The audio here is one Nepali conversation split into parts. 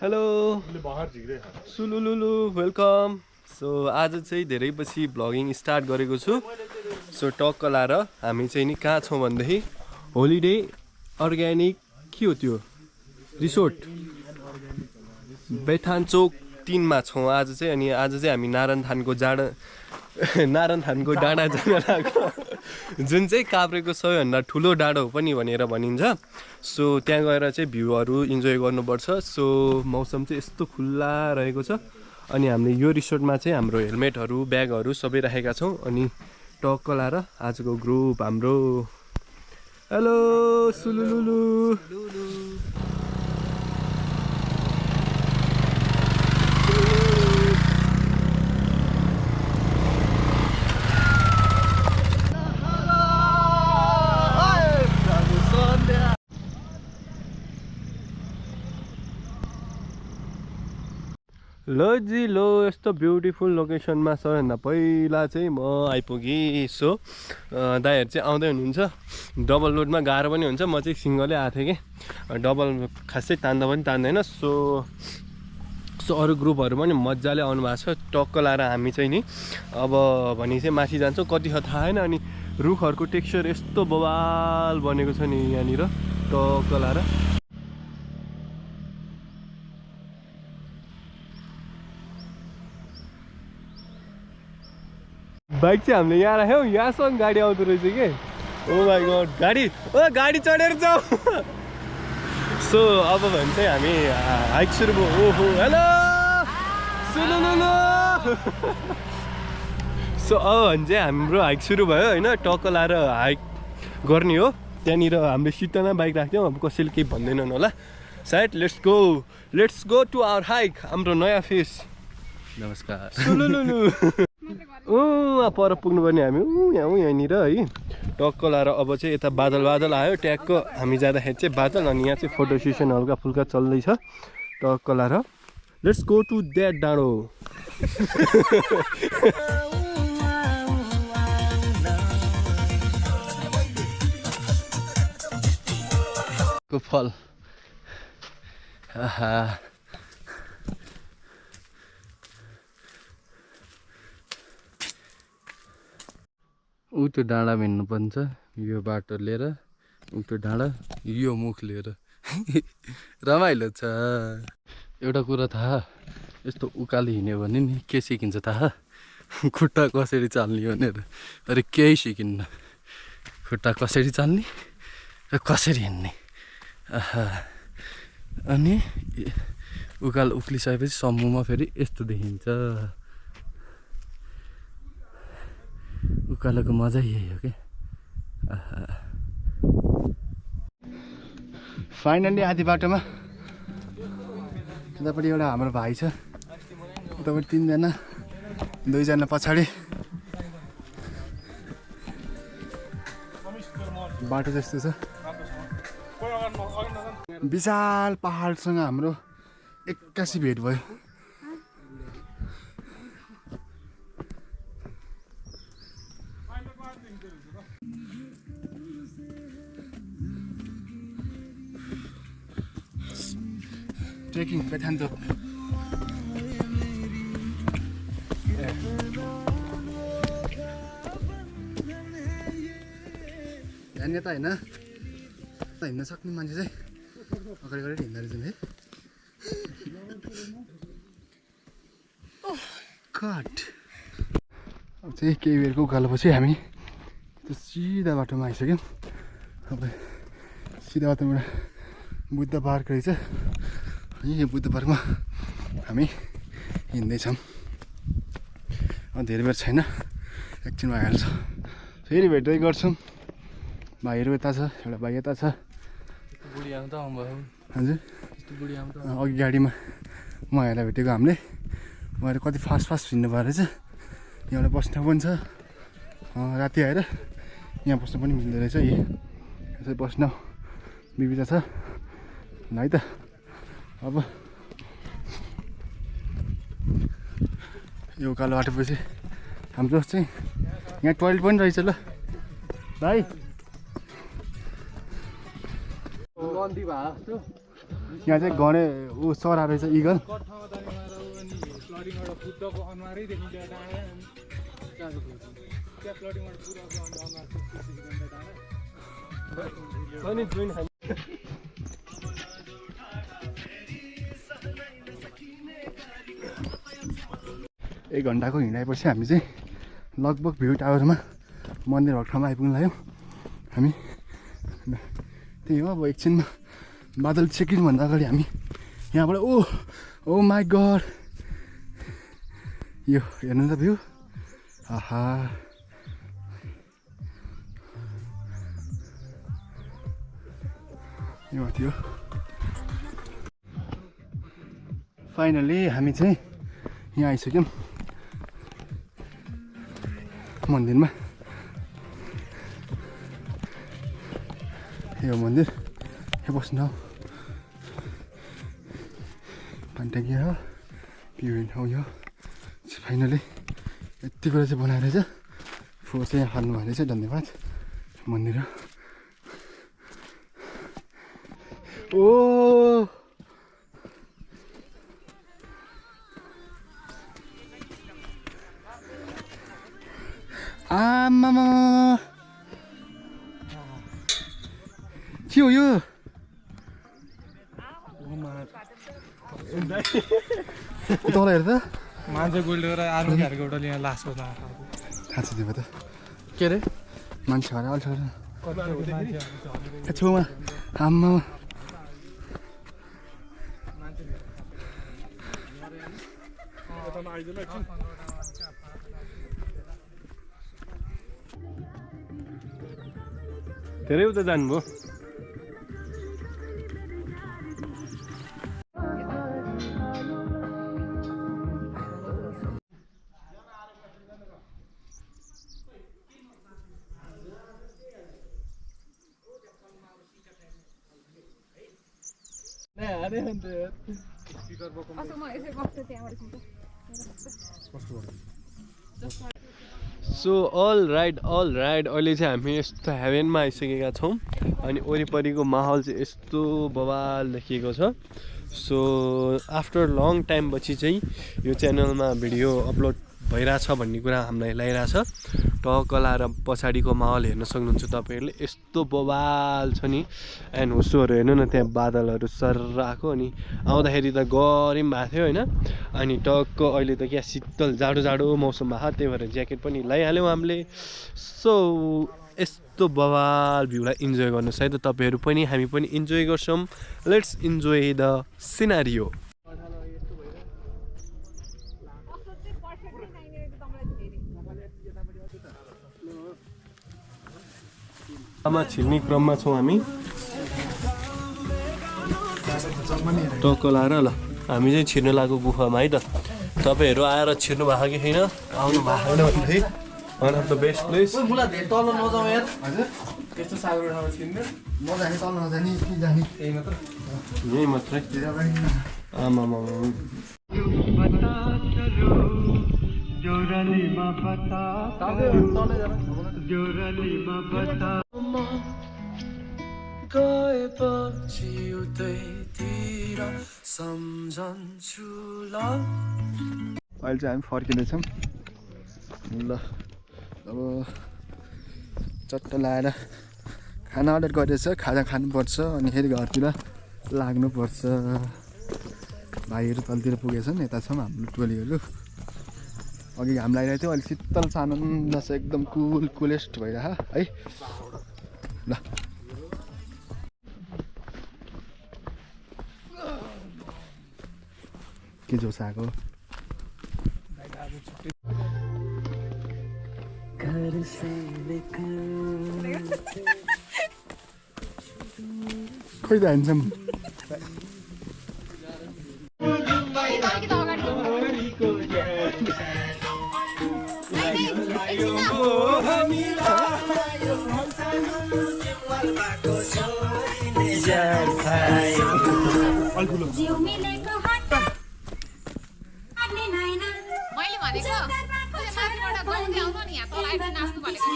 Hello सुलुलुलु welcome. सो आज चाहिँ धेरै पछि भ्लगिङ स्टार्ट गरेको छु। सो टक्क लाएर हामी चाहिँ नि कहाँ छौँ भन्दाखेरि होलिडे अर्ग्यानिक के हो त्यो रिसोर्ट बेथानचोक 3 मा छौँ आज चाहिँ। अनि आज चाहिँ हामी नारायणथानको डाँडा जान लाग्यो जुन चाहिँ काभ्रेको सबैभन्दा ठुलो डाँडो हो पनि भनेर भनिन्छ। सो त्यहाँ गएर चाहिँ भ्यूहरू इन्जोय गर्नुपर्छ। सो मौसम चाहिँ यस्तो खुल्ला रहेको छ। अनि हामीले यो रिसोर्टमा चाहिँ हाम्रो हेलमेटहरू ब्यागहरू सबै राखेका छौँ। अनि टक्क लाएर आजको ग्रुप हाम्रो हेलो सुलुलुलु लो जी लो यस्तो ब्युटिफुल लोकेसनमा सबैभन्दा पहिला चाहिँ म आइपुगेँ। सो दाइहरू चाहिँ आउँदै हुनुहुन्छ। डबल लोडमा गाह्रो पनि हुन्छ। म चाहिँ सिङ्गलै आएको थिएँ कि डबल खासै तान्दा पनि तान्दैन। सो अरू ग्रुपहरू पनि मजाले आउनु भएको छ। टक्क लाएर हामी चाहिँ नि अब भने चाहिँ माथि जान्छौँ। कति छ थाहा छैन। अनि रुखहरूको टेक्स्चर यस्तो बवाल बनेको छ नि यहाँनिर टक्क लाएर। बाइक चाहिँ हामीले यहाँ राख्यौँ। यहाँसँग गाडी आउँदो रहेछ कि ओ माई गड गाडी चढेर जाउँ। सो अब भने चाहिँ हामी हाइक सुरु भयो। ओहो हेलो सुलुलुलु सो अब भने चाहिँ हाम्रो हाइक सुरु भयो होइन। टक्क लाएर हाइक गर्ने हो। त्यहाँनिर हामीले सिटमा बाइक राख्थ्यौँ। अब कसैले केही भन्दैनन् होला सायद। Let's go to our hike. हाम्रो नयाँ फेस नमस्कार सुलुलुलु पर पुग्नुपर्ने हामी यहाँनिर है। टक्क लाएर अब चाहिँ यता बादल आयो ट्याक्क हामी जाँदाखेरि चाहिँ बादल। अनि यहाँ चाहिँ फोटो सेसन हल्का फुल्का चल्दैछ। टक्क लाएर लेट्स गो टु द्याट डाँडो। फल ऊ त्यो डाँडा हिँड्नु पर्छ। यो बाटो लिएर ऊ त्यो डाँडा यो मुख लिएर रमाइलो छ। एउटा कुरा थाहा यस्तो उकालो हिँड्यो भने नि के सिकिन्छ थाहा खुट्टा कसरी चाल्ने भनेर। अरे केही सिकिन्न। खुट्टा कसरी चाल्ने र कसरी हिँड्ने। अनि उकालो उक्लिसकेपछि समूहमा फेरि यस्तो देखिन्छ। उकालोको मजा यही हो कि। फाइनल्ली आधी बाटोमा उतापट्टि एउटा हाम्रो भाइ छ। उतापट्टि 3 जना 2 जना पछाडि बाटो जस्तो छ। विशाल पहाडसँग हाम्रो 81 भेट भयो। ट्रेकिङ बेथानचोक यहाँ त होइन हिँड्न सक्ने मान्छे चाहिँ अगाडि हिँड्दो रहेछ है। कट अब चाहिँ केही बेरको उकालोपछि हामी त्यो सिधा बाटोमा आइसक्यौँ। अब सिधा बाटोमा बुद्ध पार्क रहेछ। यही बुद्ध पार्कमा हामी हिँड्दैछौँ। अब धेरै बेर छैन एकछिनमा आइहाल्छ। फेरि भेट्दै गर्छौँ। भाइहरू यता छ एउटा भाइ यता छ। हजुर अघि गाडीमा उहाँहरूलाई भेटेको हामीले। उहाँहरू कति फास्ट हिँड्नु भयो रहेछ। यहाँबाट बस्न पनि छ। राति आएर यहाँ बस्नु पनि मिल्दो रहेछ। यसरी बस्न विविधता छ है त। अब यो उकालो बाटोपछि हाम्रो चाहिँ यहाँ टोइलेट पनि रहेछ ल भाइ। नन्दी भए जस्तो यहाँ चाहिँ गणे ऊ चरा रहेछ इगल एक घन्टाको हिँडाएपछि हामी चाहिँ लगभग भ्यू टावरमा मन्दिर भएको ठाउँमा आइपुग्नु लाग्यौँ हामी त्यही हो अब एकछिनमा बादल छेकिनुभन्दा अगाडि हामी यहाँबाट ओ माई गड यो हेर्नु त भ्यू आहा यो थियो फाइनली हामी चाहिँ यहाँ आइसक्यौँ मन्दिरमा यो मन्दिर यहाँ बस्नु पान्टेकी हो पिउन हो यो फाइनली यति कुरा चाहिँ बनाएर चाहिँ फोटो चाहिँ यहाँ हाल्नु भएको चाहिँ धन्यवाद मन्दिर ओ आमामा के हो यो उताबाट हेर्दा मान्छे गोल्डेर आर्मीहरूको एउटा यहाँ लास बस्न थाहा छ त्यो त के अरे मान्छेहरू अल्छी छेउमा आम्मा धेरै उता जानुभयो सो अल राइट अहिले चाहिँ हामी यस्तो हेभेनमा आइसकेका छौँ अनि वरिपरिको माहौल चाहिँ यस्तो बवाल देखिएको छ सो आफ्टर लङ टाइम पछि चाहिँ यो च्यानलमा भिडियो अपलोड भइरहेछ भन्ने कुरा हामीलाई लागिरहेछ टक्क लाएर पछाडिको माहौल हेर्न सक्नुहुन्छ तपाईँहरूले यस्तो बवाल छ नि एन्ड होस्टोहरू हेर्नु न त्यहाँ बादलहरू सर आएको अनि आउँदाखेरि त गरम भएको थियो होइन अनि टक्क अहिले त क्या शीतल जाडो मौसम भएको त्यही भएर ज्याकेट पनि लगाइहाल्यौँ हामीले सो यस्तो बवाल भ्यूलाई इन्जोय गर्नुहोस् है त तपाईँहरू पनि हामी पनि इन्जोय गर्छौँ लेट्स इन्जोय द सिनारियो आमा छिर्ने क्रममा छौँ हामी टक्क लाएर ल हामी चाहिँ छिर्न लागेको गुफामा है त तपाईँहरू आएर छिर्नु भएको कि छैन आउनु भएको छैन भने one of the best place यही मात्रै आमा गएपछि उतैतिर सम्झन्छु ल अहिले चाहिँ हामी फर्किँदैछौँ ल अब चट्ट लाएर खाना अर्डर गरेछ खाजा खानुपर्छ अनि फेरि घरतिर लाग्नुपर्छ भाइहरू तलतिर पुगेछन् यता छौँ हाम्रो टोलीहरू अघि घाम लागिरहेको थियो अहिले शीतल आनन्द छ एकदम कुलेस्ट भइरह है ल के जोस आएको खोइ त ह्यान्डसम मैले भनेको माथिबाट गाउँदै आउनु नि यहाँ तल आइपुग्नु नाच्नु भनेको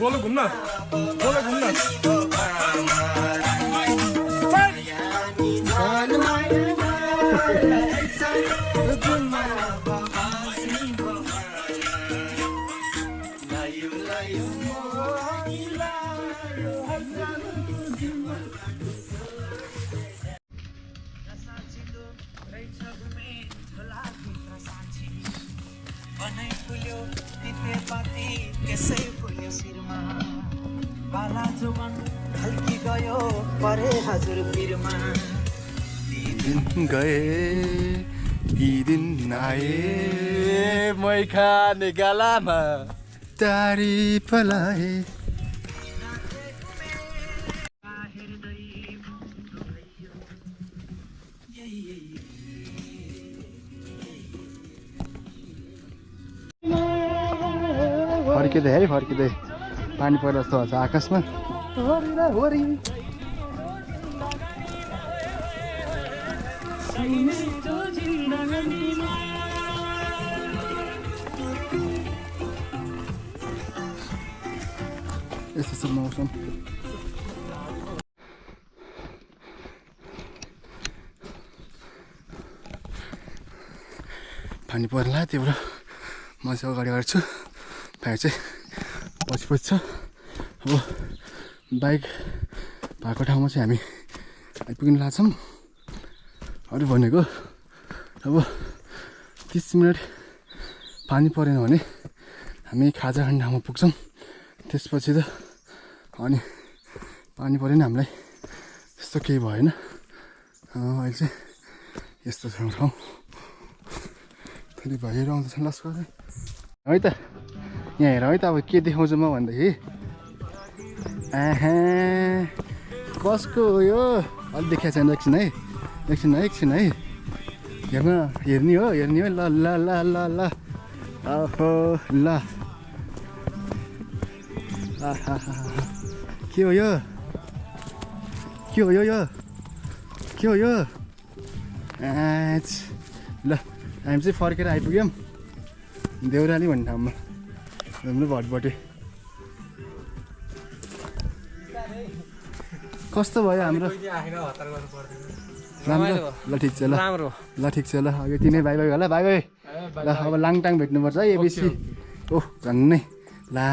गोलो घुम्न गए ती दिन आए मै खाने गालामा तारिफ लाए फर्किँदै है फर्किँदै पानी परेर जस्तो छ आकाशमा यस्तो छ मौसम पानी पर्ला त्यही भएर म चाहिँ अगाडि गर्छु भाइ चाहिँ पछि पछि छ अब बाइक भएको ठाउँमा चाहिँ हामी आइपुग्न लाग्छौँ अरू भनेको अब 30 मिनट पानी परेन भने हामी खाजा खाने ठाउँमा पुग्छौँ त्यसपछि त अनि पानी परेन हामीलाई त्यस्तो केही भएन अहिले चाहिँ यस्तो छ ठाउँ फेरि भएर आउँदैछ लस्कर है त यहाँ हेर है त अब के देखाउँछु म भन्दाखेरि कसको हो यो अलि देखाएको छैन एकछिन है हेर्ने हो ल ल ल ल ल ओहो ल के हो यो ल हामी चाहिँ फर्केर आइपुग्यौँ देउराली भन्ने ठाउँमा हाम्रो भटबटे कस्तो भयो हाम्रो राम्रो ल ठिक छ ल ठिक छ ल अघि तिनै बाई बाई होला बाई बाई ल अब लाङटाङ भेट्नुपर्छ है एबिसी ओह झन्नै ला